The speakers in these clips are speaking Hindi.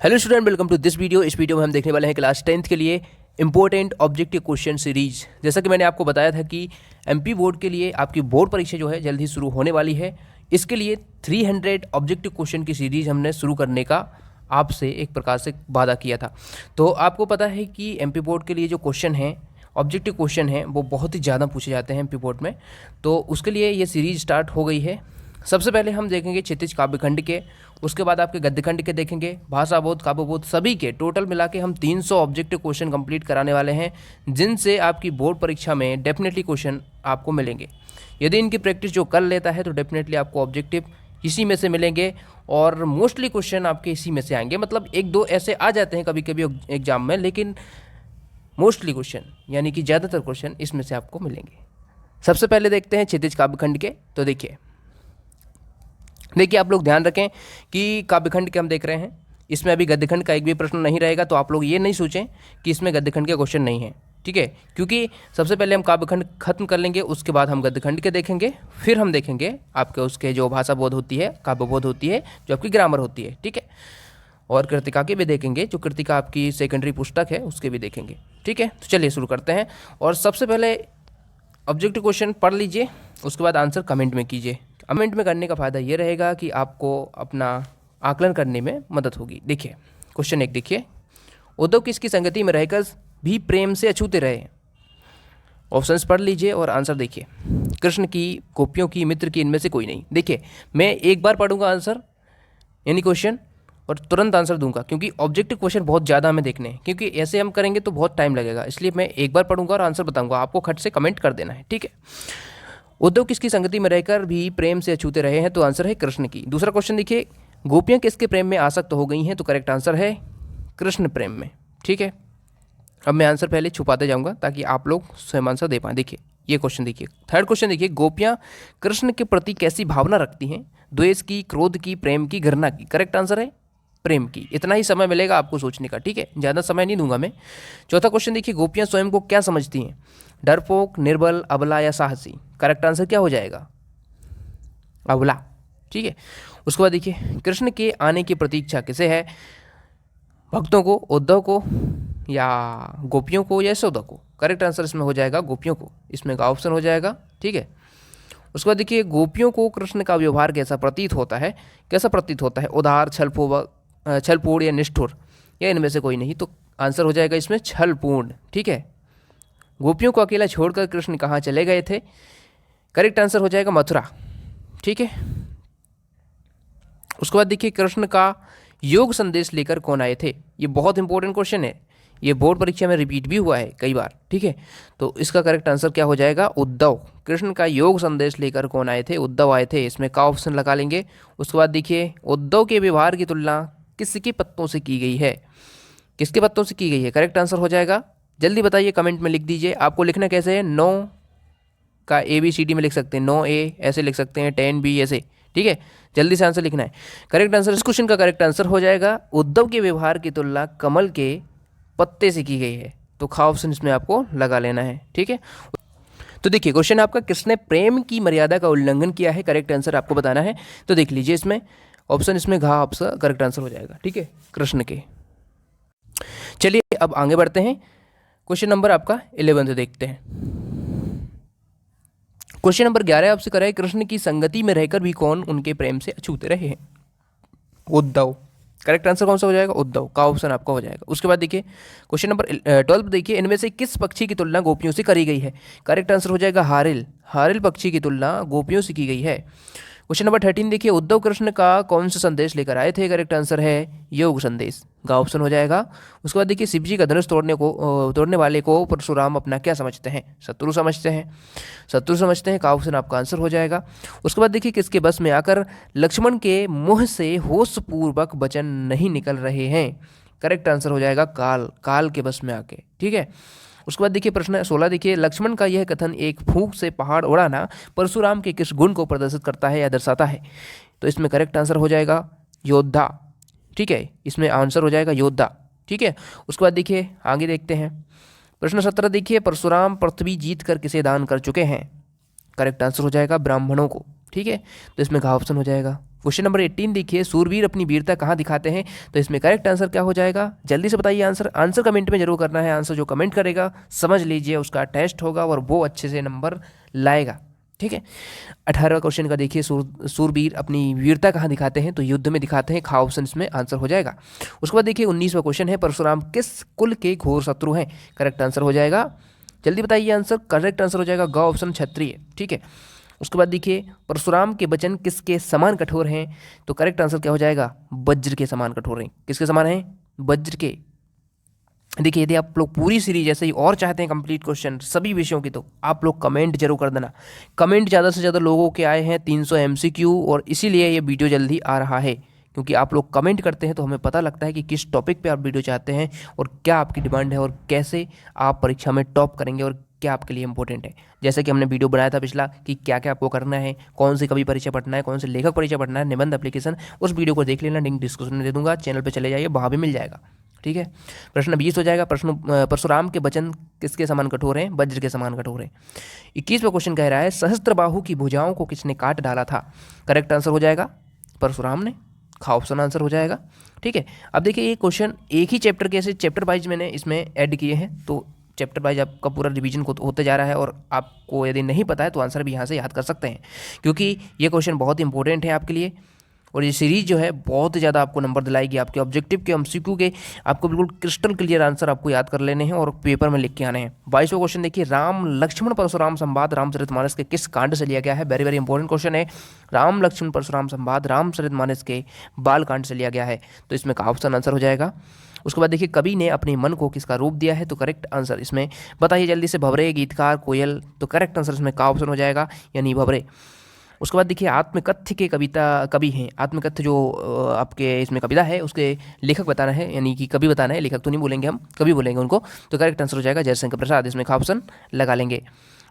Hello student, welcome to this video. इस वीडियो में हम देखने वाले हैं क्लास 10th के लिए इंपॉर्टेंट ऑब्जेक्टिव क्वेश्चन सीरीज। जैसा कि मैंने आपको बताया था कि एमपी बोर्ड के लिए आपकी बोर्ड परीक्षा जो है जल्द ही शुरू होने वाली है। इसके लिए 300 ऑब्जेक्टिव क्वेश्चन की सीरीज हमने शुरू करने का आपसे एक प्रकार से वादा किया था। तो आपको पता है कि एमपी बोर्ड के लिए जो क्वेश्चन हैं, ऑब्जेक्टिव क्वेश्चन हैं, वो बहुत ही ज़्यादा पूछे जाते हैं एमपी बोर्ड में। तो उसके लिए ये सीरीज स्टार्ट हो गई है। सबसे पहले हम देखेंगे क्षितिज काव्यखंड के, उसके बाद आपके गद्यखंड के देखेंगे, भाषा बोध, काव्य बोध, सभी के टोटल मिला के हम 300 ऑब्जेक्टिव क्वेश्चन कंप्लीट कराने वाले हैं, जिनसे आपकी बोर्ड परीक्षा में डेफिनेटली क्वेश्चन आपको मिलेंगे। यदि इनकी प्रैक्टिस जो कर लेता है तो डेफिनेटली आपको ऑब्जेक्टिव इसी में से मिलेंगे और मोस्टली क्वेश्चन आपके इसी में से आएंगे। मतलब एक दो ऐसे आ जाते हैं कभी कभी एग्जाम में, लेकिन मोस्टली क्वेश्चन यानी कि ज़्यादातर क्वेश्चन इसमें से आपको मिलेंगे। सबसे पहले देखते हैं क्षितिज काव्यखंड के। तो देखिए आप लोग ध्यान रखें कि काव्यखंड के हम देख रहे हैं, इसमें अभी गद्यखंड का एक भी प्रश्न नहीं रहेगा। तो आप लोग ये नहीं सोचें कि इसमें गद्यखंड के क्वेश्चन नहीं है, ठीक है, क्योंकि सबसे पहले हम काव्यखंड खत्म कर लेंगे, उसके बाद हम गद्यखंड के देखेंगे, फिर हम देखेंगे आपके उसके जो भाषा बोध होती है, काव्य बोध होती है, जो आपकी ग्रामर होती है, ठीक है, और कृतिका के भी देखेंगे, जो कृतिका आपकी सेकेंडरी पुस्तक है उसके भी देखेंगे, ठीक है। तो चलिए शुरू करते हैं। और सबसे पहले ऑब्जेक्टिव क्वेश्चन पढ़ लीजिए, उसके बाद आंसर कमेंट में कीजिए। कमेंट में करने का फ़ायदा ये रहेगा कि आपको अपना आकलन करने में मदद होगी। देखिए क्वेश्चन 1 देखिए, उद्धव किसकी संगति में रहकर भी प्रेम से अछूते रहे। ऑप्शंस पढ़ लीजिए और आंसर देखिए। कृष्ण की, गोपियों की, मित्र की, इनमें से कोई नहीं। देखिए मैं एक बार पढ़ूंगा आंसर यानी क्वेश्चन और तुरंत आंसर दूंगा, क्योंकि ऑब्जेक्टिव क्वेश्चन बहुत ज़्यादा हमें देखने हैं, क्योंकि ऐसे हम करेंगे तो बहुत टाइम लगेगा। इसलिए मैं एक बार पढ़ूंगा और आंसर बताऊंगा, आपको खट से कमेंट कर देना है, ठीक है। उद्धव किसकी संगति में रहकर भी प्रेम से अछूते रहे हैं, तो आंसर है कृष्ण की। दूसरा क्वेश्चन देखिए, गोपियाँ किसके प्रेम में आसक्त हो गई हैं, तो करेक्ट आंसर है कृष्ण प्रेम में, ठीक है। अब मैं आंसर पहले छुपाते जाऊंगा ताकि आप लोग स्वयं आंसर दे पाएं। देखिए ये क्वेश्चन देखिए, थर्ड क्वेश्चन देखिए, गोपियाँ कृष्ण के प्रति कैसी भावना रखती हैं, द्वेष की, क्रोध की, प्रेम की, घृणा की। करेक्ट आंसर है प्रेम की। इतना ही समय मिलेगा आपको सोचने का, ठीक है, ज़्यादा समय नहीं दूंगा मैं। चौथा क्वेश्चन देखिए, गोपियाँ स्वयं को क्या समझती हैं, डरपोक, निर्बल, अबला या साहसी। करेक्ट आंसर क्या हो जाएगा, अबला, ठीक है। उसके बाद देखिए, कृष्ण के आने की प्रतीक्षा किसे है, भक्तों को, उद्धव को, या गोपियों को, या यशोदा को। करेक्ट आंसर इसमें हो जाएगा गोपियों को, इसमें का ऑप्शन हो जाएगा, ठीक है। उसके बाद देखिए, गोपियों को कृष्ण का व्यवहार कैसा प्रतीत होता है, कैसा प्रतीत होता है, उदार, छलपूर्ण या निष्ठुर, या इनमें से कोई नहीं। तो आंसर हो जाएगा इसमें छलपूर्ण, ठीक है। गोपियों को अकेला छोड़कर कृष्ण कहाँ चले गए थे, करेक्ट आंसर हो जाएगा मथुरा, ठीक है। उसके बाद देखिए, कृष्ण का योग संदेश लेकर कौन आए थे। ये बहुत इंपॉर्टेंट क्वेश्चन है, ये बोर्ड परीक्षा में रिपीट भी हुआ है कई बार, ठीक है। तो इसका करेक्ट आंसर क्या हो जाएगा, उद्धव। कृष्ण का योग संदेश लेकर कौन आए थे, उद्धव आए थे, इसमें का ऑप्शन लगा लेंगे। उसके बाद देखिए, उद्धव के व्यवहार की तुलना किसके पत्तों से की गई है, किसके पत्तों से की गई है। करेक्ट आंसर हो जाएगा, जल्दी बताइए, कमेंट में लिख दीजिए। आपको लिखना कैसे है, 9 का ABCD में लिख सकते हैं, 9A ऐसे लिख सकते हैं, 10B ऐसे, ठीक है। जल्दी से आंसर लिखना है। करेक्ट आंसर, इस क्वेश्चन का करेक्ट आंसर हो जाएगा, उद्धव के व्यवहार की तुलना कमल के पत्ते से की गई है। तो खा ऑप्शन इसमें आपको लगा लेना है, ठीक है। तो देखिए क्वेश्चन आपका, किसने प्रेम की मर्यादा का उल्लंघन किया है, करेक्ट आंसर आपको बताना है। तो देख लीजिए इसमें ऑप्शन, इसमें घा ऑप्शन करेक्ट आंसर हो जाएगा, ठीक है, कृष्ण के। चलिए अब आगे बढ़ते हैं, क्वेश्चन नंबर आपका 11 देखते हैं। क्वेश्चन नंबर 11 आपसे करा है, कृष्ण की संगति में रहकर भी कौन उनके प्रेम से अछूते रहे हैं, उद्धव। करेक्ट आंसर कौन सा हो जाएगा, उद्धव, का ऑप्शन आपका हो जाएगा। उसके बाद देखिए क्वेश्चन नंबर 12 देखिए, इनमें से किस पक्षी की तुलना गोपियों से करी गई है। करेक्ट आंसर हो जाएगा हारिल, हारिल पक्षी की तुलना गोपियों से की गई है। क्वेश्चन नंबर 13 देखिए, उद्धव कृष्ण का कौन सा संदेश लेकर आए थे। करेक्ट आंसर है योग संदेश, का ऑप्शन हो जाएगा। उसके बाद देखिए, शिव जी का धनुष तोड़ने वाले को परशुराम अपना क्या समझते हैं, शत्रु समझते हैं, शत्रु समझते हैं, का ऑप्शन आपका आंसर हो जाएगा। उसके बाद देखिए, किसके बस में आकर लक्ष्मण के मुंह से होशपूर्वक वचन नहीं निकल रहे हैं। करेक्ट आंसर हो जाएगा काल, काल के बस में आके, ठीक है। उसके बाद देखिए प्रश्न 16 देखिए, लक्ष्मण का यह कथन एक फूंक से पहाड़ उड़ाना परशुराम के किस गुण को प्रदर्शित करता है या दर्शाता है। तो इसमें करेक्ट आंसर हो जाएगा योद्धा, ठीक है, इसमें आंसर हो जाएगा योद्धा, ठीक है। उसके बाद देखिए आगे देखते हैं, प्रश्न 17 देखिए, परशुराम पृथ्वी जीत कर किसे दान कर चुके हैं। करेक्ट आंसर हो जाएगा ब्राह्मणों को, ठीक है। तो इसमें का ऑप्शन हो जाएगा। क्वेश्चन नंबर 18 देखिए, सूरवीर अपनी वीरता कहाँ दिखाते हैं? तो इसमें करेक्ट आंसर क्या हो जाएगा? जल्दी से बताइए आंसर कमेंट में जरूर करना है। आंसर जो कमेंट करेगा समझ लीजिए उसका टेस्ट होगा और वो अच्छे से नंबर लाएगा, ठीक है। 18वां क्वेश्चन का देखिए, सूरवीर अपनी वीरता कहाँ दिखाते हैं? तो युद्ध में दिखाते हैं। खा ऑप्शन इसमें आंसर हो जाएगा। उसके बाद देखिए 19वां क्वेश्चन है, परशुराम किस कुल के घोर शत्रु हैं? करेक्ट आंसर हो जाएगा, जल्दी बताइए आंसर। करेक्ट आंसर हो जाएगा ग ऑप्शन क्षत्रिय, ठीक है। उसके बाद देखिए, परशुराम के वचन किसके समान कठोर हैं? तो करेक्ट आंसर क्या हो जाएगा? वज्र के समान कठोर हैं। किसके समान हैं? वज्र के। देखिए यदि आप लोग पूरी सीरीज ऐसे ही और चाहते हैं कंप्लीट क्वेश्चन सभी विषयों की, तो आप लोग कमेंट जरूर कर देना। कमेंट ज़्यादा से ज़्यादा लोगों के आए हैं 300 MCQ, और इसीलिए ये वीडियो जल्दी आ रहा है, क्योंकि आप लोग कमेंट करते हैं तो हमें पता लगता है कि किस टॉपिक पे आप वीडियो चाहते हैं और क्या आपकी डिमांड है और कैसे आप परीक्षा में टॉप करेंगे और क्या आपके लिए इंपॉर्टेंट है। जैसे कि हमने वीडियो बनाया था पिछला कि क्या क्या आपको करना है, कौन सी कवि परीक्षा पढ़ना है, कौन से लेखक परीक्षा पढ़ना है, निबंध एप्लीकेशन, उस वीडियो को देख लेना, लिंक डिस्क्रिप्शन में दे दूंगा, चैनल पर चले जाइए, वहाँ भी मिल जाएगा, ठीक है। प्रश्न 20 हो जाएगा, परशुराम के वचन किसके समान कठोर हैं? वज्र के समान कठोर हैं। 21वां क्वेश्चन कह रहा है, सहस्त्रबाहु की भुजाओं को किसने काट डाला था? करेक्ट आंसर हो जाएगा परशुराम ने। खा ऑप्शन आंसर हो जाएगा, ठीक है। अब देखिए ये क्वेश्चन एक ही चैप्टर के, ऐसे चैप्टर वाइज मैंने इसमें ऐड किए हैं, तो चैप्टर वाइज आपका पूरा रिवीजन होते जा रहा है, और आपको यदि नहीं पता है तो आंसर भी यहाँ से याद कर सकते हैं, क्योंकि ये क्वेश्चन बहुत इंपॉर्टेंट है आपके लिए। और ये सीरीज जो है बहुत ज़्यादा आपको नंबर दिलाएगी। आपके ऑब्जेक्टिव के MCQ के आपको बिल्कुल क्रिस्टल क्लियर आंसर आपको याद कर लेने हैं और पेपर में लिख के आने हैं। 22वां क्वेश्चन देखिए, राम लक्ष्मण परशुराम संवाद रामचरितमानस के किस कांड से लिया गया है? वेरी वेरी इंपॉर्टेंट क्वेश्चन है। राम लक्ष्मण परशुराम संवाद रामचरितमानस के बाल कांड से लिया गया है, तो इसमें का ऑप्शन आंसर हो जाएगा। उसके बाद देखिए, कवि ने अपने मन को किसका रूप दिया है? तो करेक्ट आंसर इसमें बताइए जल्दी से। भवरे, गीतकार, कोयल, तो करेक्ट आंसर इसमें का ऑप्शन हो जाएगा, यानी भवरे। उसके बाद देखिए, आत्मकथ्य के कवि हैं। आत्मकथ्य जो आपके इसमें कविता है उसके लेखक बताना है, यानी कि कवि बताना है, लेखक तो नहीं बोलेंगे हम, कवि बोलेंगे उनको, तो करेक्ट आंसर हो जाएगा जयशंकर प्रसाद। इसमें का ऑप्शन लगा लेंगे,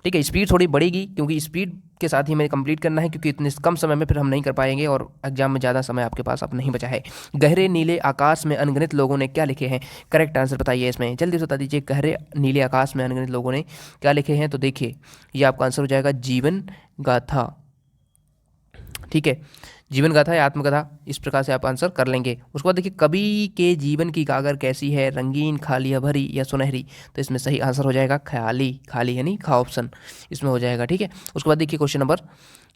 ठीक है। स्पीड थोड़ी बढ़ेगी क्योंकि स्पीड के साथ ही हमें कंप्लीट करना है, क्योंकि इतने कम समय में फिर हम नहीं कर पाएंगे और एग्जाम में ज़्यादा समय आपके पास अब नहीं बचा है। गहरे नीले आकाश में अनगिनत लोगों ने क्या लिखे हैं? करेक्ट आंसर बताइए इसमें, जल्दी से बता दीजिए। गहरे नीले आकाश में अनगिनत लोगों ने क्या लिखे हैं? तो देखिए ये आपका आंसर हो जाएगा जीवन गाथा, ठीक है। जीवन गाथा या आत्मकथा, इस प्रकार से आप आंसर कर लेंगे। उसके बाद देखिए, कवि के जीवन की कागर कैसी है? रंगीन, खाली, भरी या सुनहरी? तो इसमें सही आंसर हो जाएगा खाली, खाली यानी खा ऑप्शन इसमें हो जाएगा, ठीक है। उसके बाद देखिए क्वेश्चन नंबर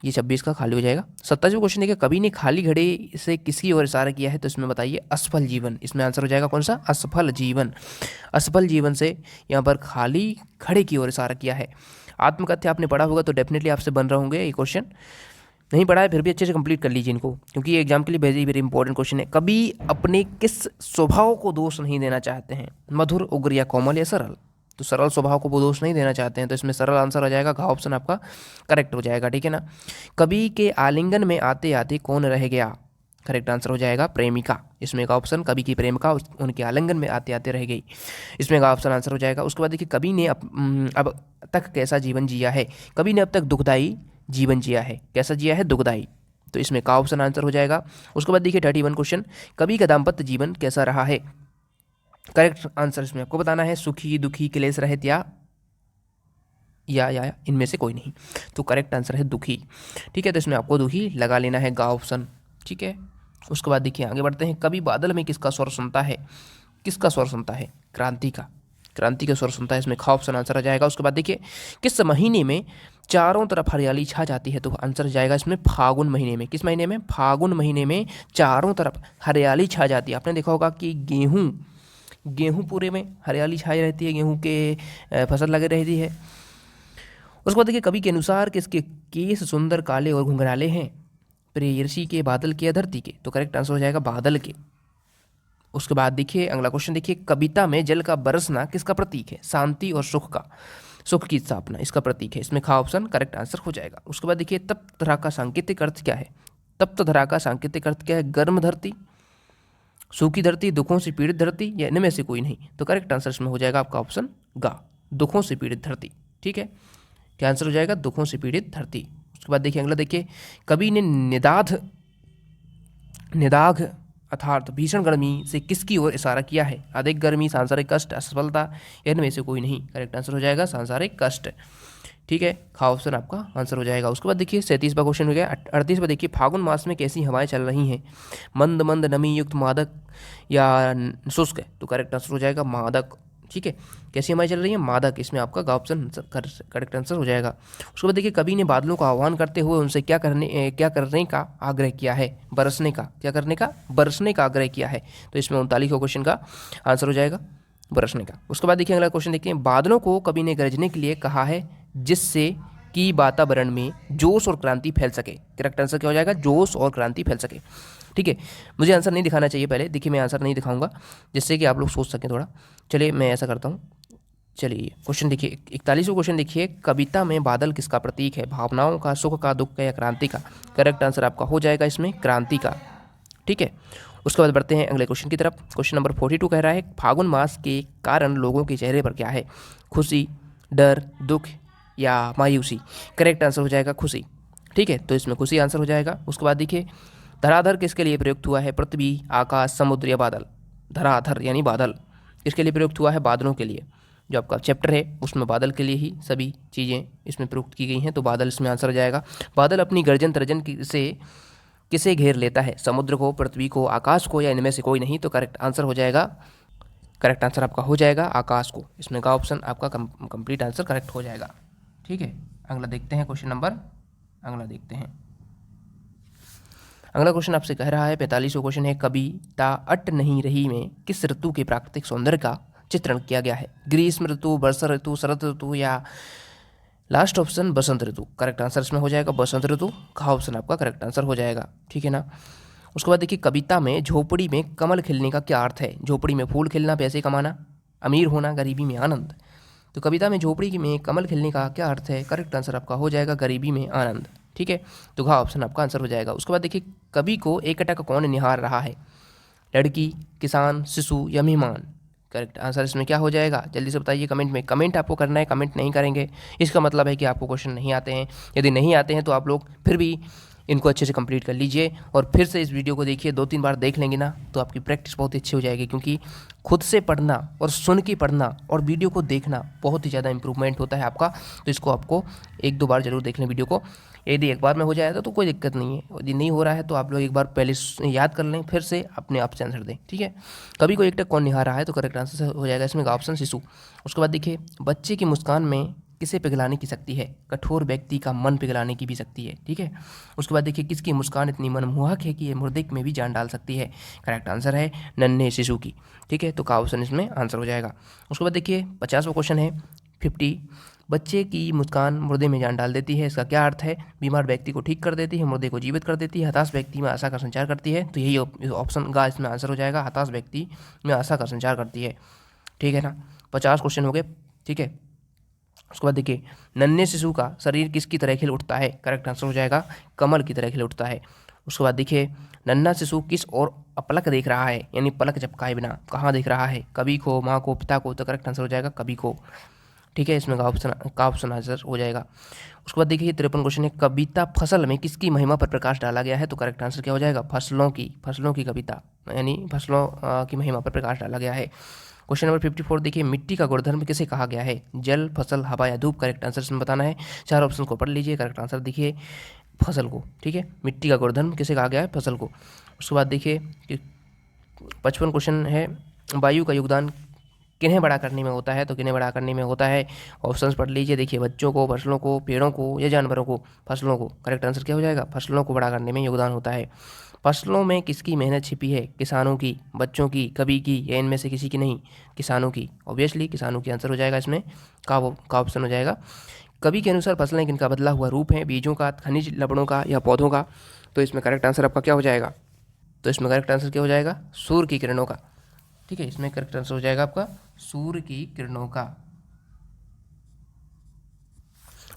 ये 26 का खाली हो जाएगा। 27वां क्वेश्चन देखिए, कवि ने खाली घड़े से किसकी ओर इशारा किया है? तो इसमें बताइए असफल जीवन। इसमें आंसर हो जाएगा कौन सा? असफल जीवन। असफल जीवन से यहाँ पर खाली घड़े की ओर इशारा किया है। आत्मकथ्य आपने पढ़ा होगा तो डेफिनेटली आपसे बन रहे होंगे ये क्वेश्चन, नहीं पढ़ा है फिर भी अच्छे से कंप्लीट कर लीजिए इनको, क्योंकि ये एग्जाम के लिए वेरी वेरी इंपॉर्टेंट क्वेश्चन है। कभी अपने किस स्वभाव को दोष नहीं देना चाहते हैं? मधुर, उग्र या कोमल या सरल? तो सरल स्वभाव को वो दोष नहीं देना चाहते हैं, तो इसमें सरल आंसर हो जाएगा, घा ऑप्शन आपका करेक्ट हो जाएगा, ठीक है ना। कवि के आलिंगन में आते आते कौन रह गया? करेक्ट आंसर हो जाएगा प्रेमिका। इसमें का ऑप्शन कवि की प्रेमिका उनके आलिंगन में आते आते रह गई, इसमें का ऑप्शन आंसर हो जाएगा। उसके बाद देखिए, कवि ने अब तक कैसा जीवन जिया है? कवि ने अब तक दुखदाई जीवन जिया है। कैसा जिया है? दुखदाई, तो इसमें का ऑप्शन आंसर हो जाएगा। उसके बाद देखिए 31 क्वेश्चन, कवि का दाम्पत्य जीवन कैसा रहा है? करेक्ट आंसर इसमें आपको बताना है, सुखी, दुखी, क्लेश रहित या इनमें से कोई नहीं, तो करेक्ट आंसर है दुखी, ठीक है। तो इसमें आपको दुखी लगा लेना है, गा ऑप्शन, ठीक है। उसके बाद देखिए आगे बढ़ते हैं, कवि बादल में किसका स्वर सुनता है? किसका स्वर सुनता है? क्रांति का, क्रांति का स्वर सुनता है, इसमें खा ऑप्शन आंसर आ जाएगा। उसके बाद देखिए, किस महीने में चारों तरफ हरियाली छा जाती है? तो आंसर जाएगा इसमें फागुन महीने में। किस महीने में? फागुन महीने में चारों तरफ हरियाली छा जाती है। आपने देखा होगा कि गेहूं पूरे में हरियाली छाई रहती है, गेहूं के फसल लगे रहती है। उसके बाद देखिए, कवि के अनुसार किसके केस सुंदर, काले और घुंघराले हैं? प्रेयसी के, बादल के या धरती के? तो करेक्ट आंसर हो जाएगा बादल के। उसके बाद देखिए अगला क्वेश्चन देखिए, कविता में जल का बरसना किसका प्रतीक है? शांति और सुख का, सुख की स्थापना इसका प्रतीक है, इसमें खा ऑप्शन करेक्ट आंसर हो जाएगा। उसके बाद देखिए, तप्त धरा का सांकेतिक अर्थ क्या है? तप्त धरा का सांकेतिक अर्थ क्या है? गर्म धरती, सूखी धरती, दुखों से पीड़ित धरती या इनमें से कोई नहीं? तो करेक्ट आंसर इसमें हो जाएगा आपका ऑप्शन गा, दुखों से पीड़ित धरती, ठीक है। क्या आंसर हो जाएगा? दुखों से पीड़ित धरती। उसके बाद देखिए अगला देखिए, कवि ने निदाघ अर्थात भीषण गर्मी से किसकी ओर इशारा किया है? अधिक गर्मी, सांसारिक कष्ट, असफलता या इनमें से कोई नहीं? करेक्ट आंसर हो जाएगा सांसारिक कष्ट, ठीक है, खा ऑप्शन आपका आंसर हो जाएगा। उसके बाद देखिए 37वां क्वेश्चन हो गया। 38वां देखिए, फागुन मास में कैसी हवाएं चल रही हैं? मंद मंद नमी युक्त, मादक या शुष्क है? तो करेक्ट आंसर हो जाएगा मादक। ठीक है, कैसी हवाएं चल रही हैं? मादक, इसमें आपका गा ऑप्शन करेक्ट आंसर हो जाएगा। उसके बाद देखिए, कवि ने बादलों का आह्वान करते हुए उनसे क्या करने का आग्रह किया है? बरसने का। क्या करने का? बरसने का आग्रह किया है। तो इसमें 39वां क्वेश्चन का आंसर हो जाएगा बरसने का। उसके बाद देखिए अगला क्वेश्चन देखिए, बादलों को कवि ने गरजने के लिए कहा है जिससे कि वातावरण में जोश और क्रांति फैल सके। करेक्ट आंसर क्या हो जाएगा? जोश और क्रांति फैल सके। ठीक है, मुझे आंसर नहीं दिखाना चाहिए पहले, देखिए मैं आंसर नहीं दिखाऊंगा जिससे कि आप लोग सोच सकें थोड़ा। चलिए मैं ऐसा करता हूँ। चलिए क्वेश्चन देखिए, 41वां क्वेश्चन देखिए, कविता में बादल किसका प्रतीक है? भावनाओं का, सुख का, दुख का या क्रांति का? करेक्ट आंसर आपका हो जाएगा इसमें क्रांति का। ठीक है, उसके बाद बढ़ते हैं अगले क्वेश्चन की तरफ। क्वेश्चन नंबर 42 कह रहा है, फागुन मास के कारण लोगों के चेहरे पर क्या है? खुशी, डर, दुख या मायूसी? करेक्ट आंसर हो जाएगा खुशी। ठीक है, तो इसमें खुशी आंसर हो जाएगा। उसके बाद देखिए, धराधर किसके लिए प्रयुक्त हुआ है? पृथ्वी, आकाश, समुद्र या बादल? धराधर यानी बादल किसके लिए प्रयुक्त हुआ है? बादलों के लिए। जो आपका चैप्टर है उसमें बादल के लिए ही सभी चीज़ें इसमें प्रयुक्त की गई हैं, तो बादल इसमें आंसर हो जाएगा। बादल अपनी गर्जन तर्जन से किसे घेर लेता है? समुद्र को, पृथ्वी को, आकाश को या इनमें से कोई नहीं? तो करेक्ट आंसर हो जाएगा, करेक्ट आंसर आपका हो जाएगा आकाश को। इसमें का ऑप्शन आपका कंप्लीट आंसर करेक्ट हो जाएगा। ठीक है, अगला देखते हैं क्वेश्चन नंबर, अगला देखते हैं। अगला क्वेश्चन आपसे कह रहा है, 45वां क्वेश्चन है, कविता अट नहीं रही में किस ऋतु के प्राकृतिक सौंदर्य का चित्रण किया गया है? ग्रीष्म ऋतु, वर्षा ऋतु, शरद ऋतु या लास्ट ऑप्शन बसंत ऋतु? करेक्ट आंसर इसमें हो जाएगा बसंत ऋतु। खा ऑप्शन आपका करेक्ट आंसर हो जाएगा। ठीक है ना। उसके बाद देखिए, कविता में झोपड़ी में कमल खिलने का क्या अर्थ है? झोपड़ी में फूल खिलना, पैसे कमाना, अमीर होना, गरीबी में आनंद? तो कविता में झोपड़ी में कमल खिलने का क्या अर्थ है? करेक्ट आंसर आपका हो जाएगा गरीबी में आनंद। ठीक है, तो घा ऑप्शन आपका आंसर हो जाएगा। उसके बाद देखिए, कवि को एकटक कौन निहार रहा है? लड़की, किसान, शिशु या मेहमान? करेक्ट आंसर इसमें क्या हो जाएगा? जल्दी से बताइए कमेंट में। कमेंट आपको करना है, कमेंट नहीं करेंगे इसका मतलब है कि आपको क्वेश्चन नहीं आते हैं। यदि नहीं आते हैं तो आप लोग फिर भी इनको अच्छे से कंप्लीट कर लीजिए और फिर से इस वीडियो को देखिए। 2-3 बार देख लेंगे ना तो आपकी प्रैक्टिस बहुत अच्छी हो जाएगी, क्योंकि खुद से पढ़ना और सुन के पढ़ना और वीडियो को देखना बहुत ही ज़्यादा इंप्रूवमेंट होता है आपका। तो इसको आपको 1-2 बार जरूर देख लें वीडियो को। यदि एक बार में हो जाएगा तो कोई दिक्कत नहीं है, यदि नहीं हो रहा है तो आप लोग एक बार पहले याद कर लें, फिर से अपने आप से आंसर दें। ठीक है, कभी कोई एकटक कौन निहार रहा है? तो करेक्ट आंसर हो जाएगा इसमें ऑप्शन शिशु। उसके बाद देखिए, बच्चे की मुस्कान में किसे पिघलाने की शक्ति है? कठोर व्यक्ति का मन पिघलाने की भी शक्ति है। ठीक है, उसके बाद देखिए, किसकी मुस्कान इतनी मनमोहक है कि ये मुर्दे में भी जान डाल सकती है? करेक्ट आंसर है नन्हे शिशु की। ठीक है, तो का ऑप्शन इसमें आंसर हो जाएगा। उसके बाद देखिए 50वां क्वेश्चन है 50, बच्चे की मुस्कान मुर्दे में जान डाल देती है, इसका क्या अर्थ है? बीमार व्यक्ति को ठीक कर देती है, मुर्दे को जीवित कर देती है, हताश व्यक्ति में आशा का संचार करती है? तो यही ऑप्शन का इसमें आंसर हो जाएगा, हताश व्यक्ति में आशा का संचार करती है। ठीक है ना, 50 क्वेश्चन हो गए। ठीक है, उसके बाद देखिए, नन्हे शिशु का शरीर किसकी तरह खिल उठता है? करेक्ट आंसर हो जाएगा कमल की तरह खिल उठता है। उसके बाद देखिए, नन्हा शिशु किस ओर अपलक देख रहा है, यानी पलक झपकाए बिना कहाँ देख रहा है? कवि को, माँ को, पिता को? तो करेक्ट आंसर हो जाएगा कवि को। ठीक है, इसमें का ऑप्शन आंसर हो जाएगा। उसके बाद देखिए 53 क्वेश्चन है, कविता फसल में किसकी महिमा पर प्रकाश डाला गया है? तो करेक्ट आंसर क्या हो जाएगा? फसलों की कविता, यानी फसलों की महिमा पर प्रकाश डाला गया है। क्वेश्चन नंबर 54 देखिए, मिट्टी का गुणधर्म किसे कहा गया है? जल, फसल, हवा या धूप? करेक्ट आंसर इसमें बताना है। 4 ऑप्शन को पढ़ लीजिए। करेक्ट आंसर देखिए फसल को। ठीक है, मिट्टी का गुणधर्म किसे कहा गया है? फसल को। उसके बाद देखिए 55 क्वेश्चन है, वायु का योगदान किन्हें बड़ा करने में होता है? तो किन्हें बड़ा करने में होता है? ऑप्शंस पढ़ लीजिए। देखिए, बच्चों को, फसलों को, पेड़ों को या जानवरों को? फसलों को। करेक्ट आंसर क्या हो जाएगा? फसलों को बड़ा करने में योगदान होता है। फसलों में किसकी मेहनत छिपी है? किसानों की, बच्चों की, कवि की या इनमें से किसी की? नहीं, किसानों की। ऑब्वियसली किसानों की आंसर हो जाएगा इसमें, का ऑप्शन हो जाएगा। कवि के अनुसार फसलें किनका बदला हुआ रूप है? बीजों का, खनिज लवणों का या पौधों का? तो इसमें करेक्ट आंसर आपका क्या हो जाएगा? तो इसमें करेक्ट आंसर क्या हो जाएगा? सूर्य की किरणों का। ठीक है, इसमें करेक्ट आंसर हो जाएगा आपका सूर्य की किरणों का।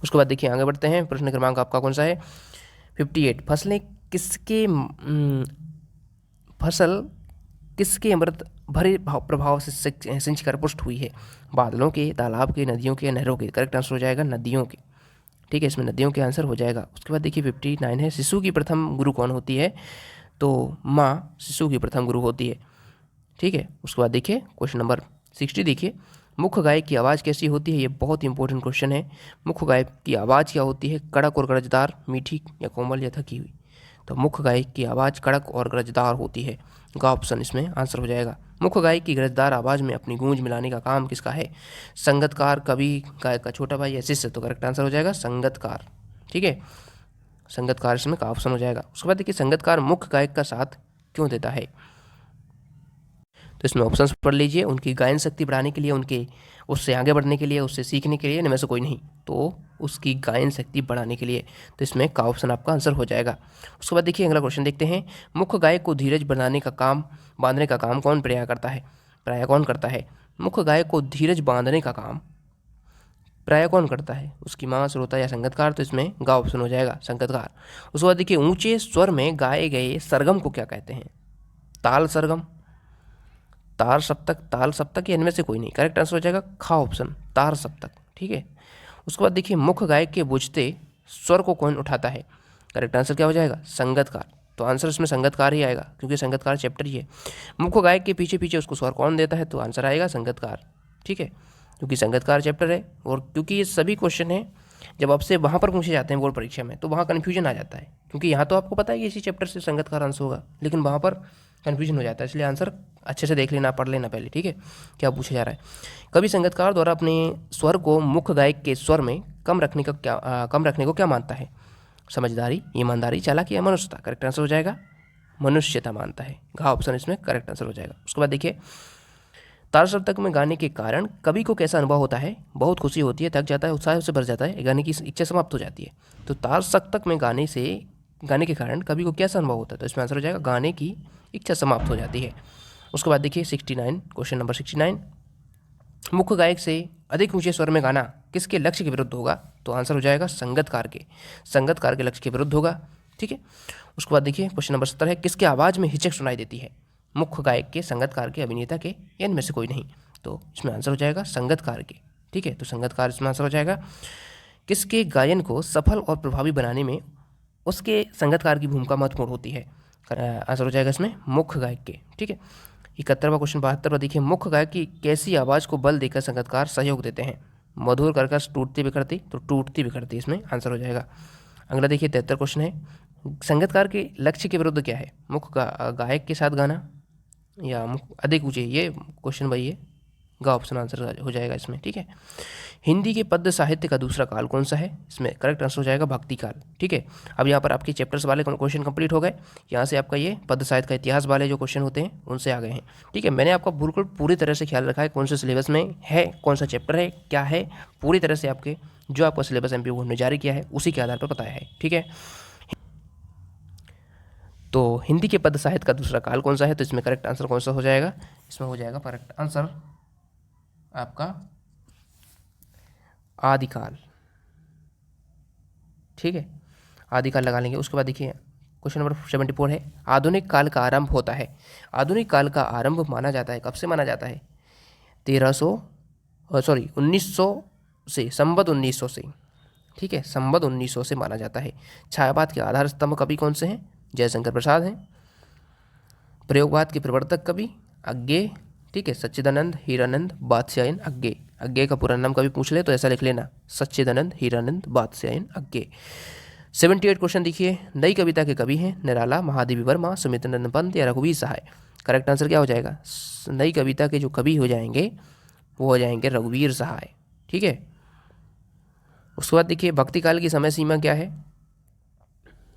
उसके बाद देखिए आगे बढ़ते हैं। प्रश्न क्रमांक आपका कौन सा है? 58, फसल किसके अमृत भरे प्रभाव से सिंच कर पुष्ट हुई है? बादलों के, तालाब के, नदियों के, नहरों के? करेक्ट आंसर हो जाएगा नदियों के। ठीक है, इसमें नदियों के आंसर हो जाएगा। उसके बाद देखिए 59 है, शिशु की प्रथम गुरु कौन होती है? तो माँ शिशु की प्रथम गुरु होती है। ठीक है, उसके बाद देखिए क्वेश्चन नंबर 60 देखिए, मुख्य गायक की आवाज़ कैसी होती है, ये बहुत इंपॉर्टेंट क्वेश्चन है। मुख्य गायक की आवाज़ क्या होती है, कड़क और गरजदार, मीठी या कोमल या थकी हुई। तो मुख्य गायक की आवाज़ कड़क और गरजदार होती है, का ऑप्शन इसमें आंसर हो जाएगा। मुख्य गायक की गरजदार आवाज़ में अपनी गूंज मिलाने का काम किसका है, संगतकार, कवि, गायक का छोटा भाई या शिष्य। तो करेक्ट आंसर हो जाएगा संगतकार। ठीक है, संगतकार इसमें का ऑप्शन हो जाएगा। उसके बाद देखिए संगतकार मुख्य गायक का साथ क्यों देता है, तो इसमें ऑप्शंस पढ़ लीजिए। उनकी गायन शक्ति बढ़ाने के लिए, उनके उससे आगे बढ़ने के लिए, उससे सीखने के लिए, इनमें से कोई नहीं, तो उसकी गायन शक्ति बढ़ाने के लिए। तो इसमें का ऑप्शन आपका आंसर हो जाएगा। उसके बाद देखिए अगला क्वेश्चन देखते हैं। मुख्य गायक को धीरज बांधने का काम कौन प्राय कौन करता है। मुख्य गायक को धीरज बांधने का काम प्राय कौन करता है, उसकी माँ, श्रोता या संगतकार। तो इसमें गा ऑप्शन हो जाएगा, संगतकार। उसके बाद देखिए ऊंचे स्वर में गाए गए सरगम को क्या कहते हैं, ताल सरगम, तार सप्तक या इनमें से कोई नहीं। करेक्ट आंसर हो जाएगा खा ऑप्शन, तार सप्तक। ठीक है, उसके बाद देखिए मुख्य गायक के बुझते स्वर को कौन उठाता है। करेक्ट आंसर क्या हो जाएगा, संगतकार। तो आंसर इसमें संगतकार ही आएगा, क्योंकि संगतकार चैप्टर ही है। मुख्य गायक के पीछे पीछे उसको स्वर कौन देता है, तो आंसर आएगा संगतकार। ठीक है, क्योंकि संगतकार चैप्टर है। और क्योंकि ये सभी क्वेश्चन हैं जब आपसे वहाँ पर पूछे जाते हैं बोर्ड परीक्षा में, तो वहाँ कन्फ्यूजन आ जाता है, क्योंकि यहाँ तो आपको पता है कि इसी चैप्टर से संगतकार आंसर होगा, लेकिन वहाँ पर कन्फ्यूजन हो जाता है। इसलिए आंसर अच्छे से देख लेना, पढ़ लेना पहले। ठीक है, क्या पूछा जा रहा है। कभी संगतकार द्वारा अपने स्वर को मुख्य गायक के स्वर में कम रखने को क्या मानता है, समझदारी, ईमानदारी, चालाकी या मनुष्यता। करेक्ट आंसर हो जाएगा मनुष्यता मानता है, घा ऑप्शन इसमें करेक्ट आंसर हो जाएगा। उसके बाद देखिए तार सप्तक में गाने के कारण कवि को कैसा अनुभव होता है, बहुत खुशी होती है, थक जाता है, उत्साह से भर जाता है, गाने की इच्छा समाप्त हो जाती है। तो तार सप्तक में गाने के कारण कवि को कैसा अनुभव होता है, तो इसमें आंसर हो जाएगा गाने की इच्छा समाप्त हो जाती है। उसके बाद देखिए 69, क्वेश्चन नंबर 69, मुख्य गायक से अधिक ऊंचे स्वर में गाना किसके लक्ष्य के विरुद्ध होगा, तो आंसर हो जाएगा संगतकार के लक्ष्य के विरुद्ध होगा। ठीक है, उसके बाद देखिए क्वेश्चन नंबर 70 है, किसके आवाज़ में हिचक सुनाई देती है, मुख्य गायक के, संगतकार के, अभिनेता के, या इनमें से कोई नहीं। तो इसमें आंसर हो जाएगा संगतकार के। ठीक है, तो संगतकार इसमें आंसर हो जाएगा। किसके गायन को सफल और प्रभावी बनाने में उसके संगतकार की भूमिका महत्वपूर्ण होती है, आंसर हो जाएगा इसमें मुख्य गायक के। ठीक है, 71वां क्वेश्चन 72वां देखिए, मुख्य गायक की कैसी आवाज़ को बल देकर संगतकार सहयोग देते हैं, मधुर, कर्कश, टूटती बिखरती। तो टूटती बिखरती इसमें आंसर हो जाएगा। अगला देखिए 73 क्वेश्चन है, संगतकार के लक्ष्य के विरुद्ध क्या है, मुख्य गायक के साथ गाना या अधिक ऊंचे, ये क्वेश्चन वही है, गा ऑप्शन आंसर हो जाएगा इसमें। ठीक है, हिंदी के पद्य साहित्य का दूसरा काल कौन सा है, इसमें करेक्ट आंसर हो जाएगा भक्ति काल। ठीक है, अब यहाँ पर आपके चैप्टर्स वाले क्वेश्चन कंप्लीट हो गए। यहाँ से आपका ये पद्य साहित्य का इतिहास वाले जो क्वेश्चन होते हैं उनसे आ गए हैं। ठीक है, मैंने आपका बिल्कुल पूरी तरह से ख्याल रखा है कौन से सिलेबस में है, कौन सा चैप्टर है, क्या है, पूरी तरह से आपके जो आपका सिलेबस एमपीक्यू बोर्ड ने जारी किया है उसी के आधार पर बताया है। ठीक है, तो हिंदी के पद्य साहित्य का दूसरा काल कौन सा है, तो इसमें करेक्ट आंसर कौन सा हो जाएगा, इसमें हो जाएगा करेक्ट आंसर आपका आदिकाल। ठीक है, आदिकाल लगा लेंगे। उसके बाद देखिए क्वेश्चन नंबर 74 है, आधुनिक काल का आरंभ होता है, आधुनिक काल का आरंभ माना जाता है, कब से माना जाता है, 1900 से, संवत 1900 से। ठीक है, संवत 1900 से माना जाता है। छायावाद के आधार स्तंभ कवि कौन से हैं, जयशंकर प्रसाद हैं। प्रयोगवाद के प्रवर्तक कवि अज्ञे। ठीक है, सच्चिदानंद, हीरानंद, बादशाहन, अज्ञे। अज्ञे का पूरा नाम कभी पूछ ले तो ऐसा लिख लेना, सच्चिदानंद, हीरानंद, बादशाहन, अज्ञे। 78 क्वेश्चन देखिए, नई कविता के कवि हैं निराला, महादेवी वर्मा, सुमित्रानंद पंत या रघुवीर सहाय। करेक्ट आंसर क्या हो जाएगा, नई कविता के जो कवि हो जाएंगे वो हो जाएंगे रघुवीर सहाय। ठीक है, उसके बाद देखिए भक्ति काल की समय सीमा क्या है,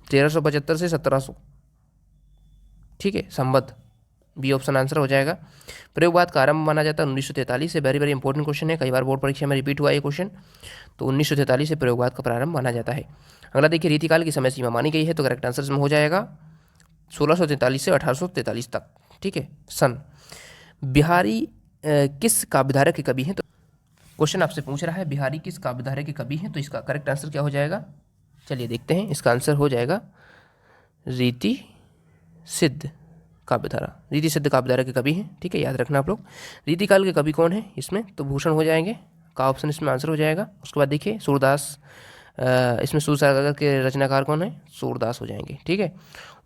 1375 से 1700। ठीक है, संवत, बी ऑप्शन आंसर हो जाएगा। प्रयोगवाद का आरंभ माना जाता है 1943 से, वेरी वेरी इंपॉर्टेंट क्वेश्चन है, कई बार बोर्ड परीक्षा में रिपीट हुआ ये क्वेश्चन। तो 1943 से प्रयोगवाद का प्रारंभ माना जाता है। अगला देखिए रीतिकाल की समय सीमा मानी गई है, तो करेक्ट आंसर इसमें हो जाएगा 1643 से 1843 तक। ठीक है, सन। बिहारी किस काव्यधारा के कवि हैं, तो क्वेश्चन आपसे पूछ रहा है बिहारी किस काव्यधारा के कवि हैं, तो इसका करेक्ट आंसर क्या हो जाएगा, चलिए देखते हैं। इसका आंसर हो जाएगा रीति सिद्ध काव्यधारा, रीति सिद्ध काव्यधारा के कवि हैं। ठीक है, याद रखना आप लोग। रीतिकाल के कवि कौन है इसमें, तो भूषण हो जाएंगे, का ऑप्शन इसमें आंसर हो जाएगा। उसके बाद देखिए सूरदास, इसमें सूरसागर के रचनाकार कौन है, सूरदास हो जाएंगे। ठीक है,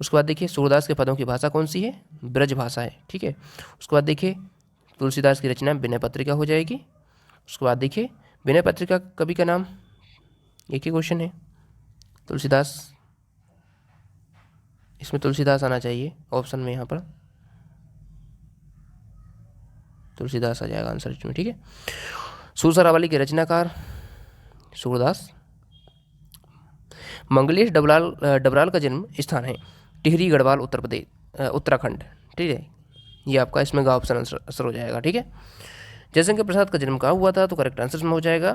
उसके बाद देखिए सूरदास के पदों की भाषा कौन सी है, ब्रज भाषा है। ठीक है, उसके बाद देखिए तुलसीदास की रचना विनय पत्रिका हो जाएगी। उसके बाद देखिए विनय पत्रिका कवि का नाम, एक ही क्वेश्चन है, तुलसीदास। इसमें तुलसीदास आना चाहिए ऑप्शन में, यहाँ पर तुलसीदास आ जाएगा आंसर इसमें, ठीक है। सुरसरावली के रचनाकार सूरदास। मंगलेश डबराल का जन्म स्थान है टिहरी गढ़वाल उत्तर प्रदेश उत्तराखंड, ठीक है। ये आपका इसमें का ऑप्शन आंसर हो जाएगा, ठीक है। जयशंकर प्रसाद का जन्म कहाँ हुआ था, तो करेक्ट आंसर में हो जाएगा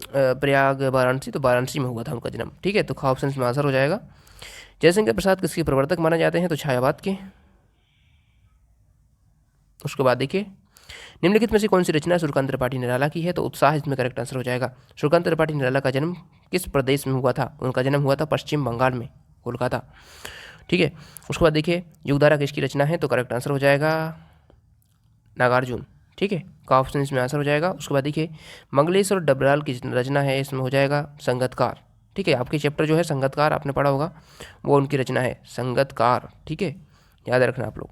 प्रयाग वाराणसी, तो वाराणसी में हुआ था उनका जन्म, ठीक है। तो खा ऑप्शन में आंसर हो जाएगा। जयशंकर प्रसाद किसके प्रवर्तक माने जाते हैं, तो छायावाद के। उसके बाद देखिए निम्नलिखित में से कौन सी रचना सूर्यकांत त्रिपाठी निराला की है, तो उत्साह इसमें करेक्ट आंसर हो जाएगा। सूर्यकांत त्रिपाठी निराला का जन्म किस प्रदेश में हुआ था, उनका जन्म हुआ था पश्चिम बंगाल में, कोलकाता, ठीक है। उसके बाद देखिए युगधारा किसकी रचना है, तो करेक्ट आंसर हो जाएगा नागार्जुन, ठीक है। का ऑप्शन इसमें आंसर हो जाएगा। उसके बाद देखिए मंगलेश और डबराल की रचना है, इसमें हो जाएगा संगतकार, ठीक है। आपके चैप्टर जो है संगतकार आपने पढ़ा होगा, वो उनकी रचना है संगतकार, ठीक है, याद रखना आप लोग।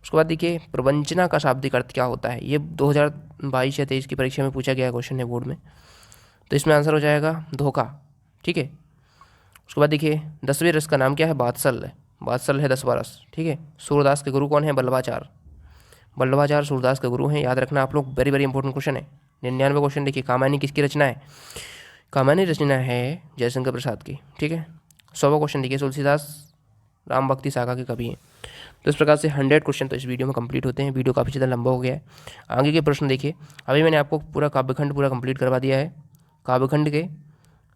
उसके बाद देखिए प्रवंचना का शाब्दिक अर्थ क्या होता है, ये 2022 या 23 की परीक्षा में पूछा गया क्वेश्चन है बोर्ड में, तो इसमें आंसर हो जाएगा धोखा, ठीक है। उसके बाद देखिए 10वें रस का नाम क्या है, बात्सल्य, बात्सल्य है 10वां रस, ठीक है। सूरदास के गुरु कौन है, बल्लभाचार्य, बल्लभाचार्य सूरदास के गुरु हैं, याद रखना आप लोग, वेरी वेरी इंपॉर्टेंट क्वेश्चन है। 99वां क्वेश्चन देखिए कामायनी किसकी रचना है, कामायनी रचना है जयशंकर प्रसाद की, ठीक है। 100वां क्वेश्चन देखिए तुलसीदास राम भक्ति सागा के कवि हैं। तो इस प्रकार से 100 क्वेश्चन तो इस वीडियो में कंप्लीट होते हैं। वीडियो काफ़ी ज़्यादा लंबा हो गया है। आगे के प्रश्न देखिए, अभी मैंने आपको पूरा काव्यखंड पूरा कंप्लीट करवा दिया है, काव्यखंड के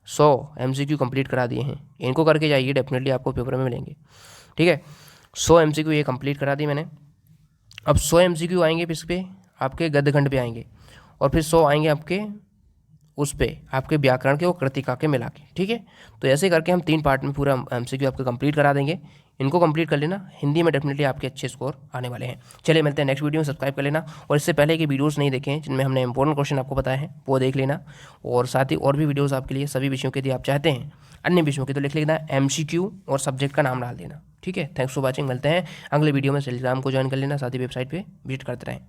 100 MCQ कंप्लीट करा दिए हैं, इनको करके जाइए, डेफिनेटली आपको पेपर में मिलेंगे, ठीक है। 100 MCQ ये कंप्लीट करा दी मैंने। अब 100 MCQ आएंगे इस पे आपके गद्यखंड पे आएंगे, और फिर 100 आएंगे आपके उस पे आपके व्याकरण के और कृतिका के मिला के, ठीक है। तो ऐसे करके हम 3 पार्ट में पूरा MCQ आपके कंप्लीट करा देंगे। इनको कंप्लीट कर लेना, हिंदी में डेफिनेटली आपके अच्छे स्कोर आने वाले हैं। चलिए मिलते हैं नेक्स्ट वीडियो में, सब्सक्राइब कर लेना, और इससे पहले के वीडियोस नहीं देखे हैं जिनमें हमने इंपॉर्टेंट क्वेश्चन आपको बताए हैं वो देख लेना, और साथ ही और भी वीडियोस आपके लिए सभी विषयों के यदि आप चाहते हैं, अन्य विषयों के, तो लिख लेना MCQ और सब्जेक्ट का नाम डाल देना, ठीक है। थैंक्स फॉर वॉचिंग, मिलते हैं अगले वीडियो में। टेलीग्राम को ज्वाइन कर लेना, साथ ही वेबसाइट पर विजिट करते रहें।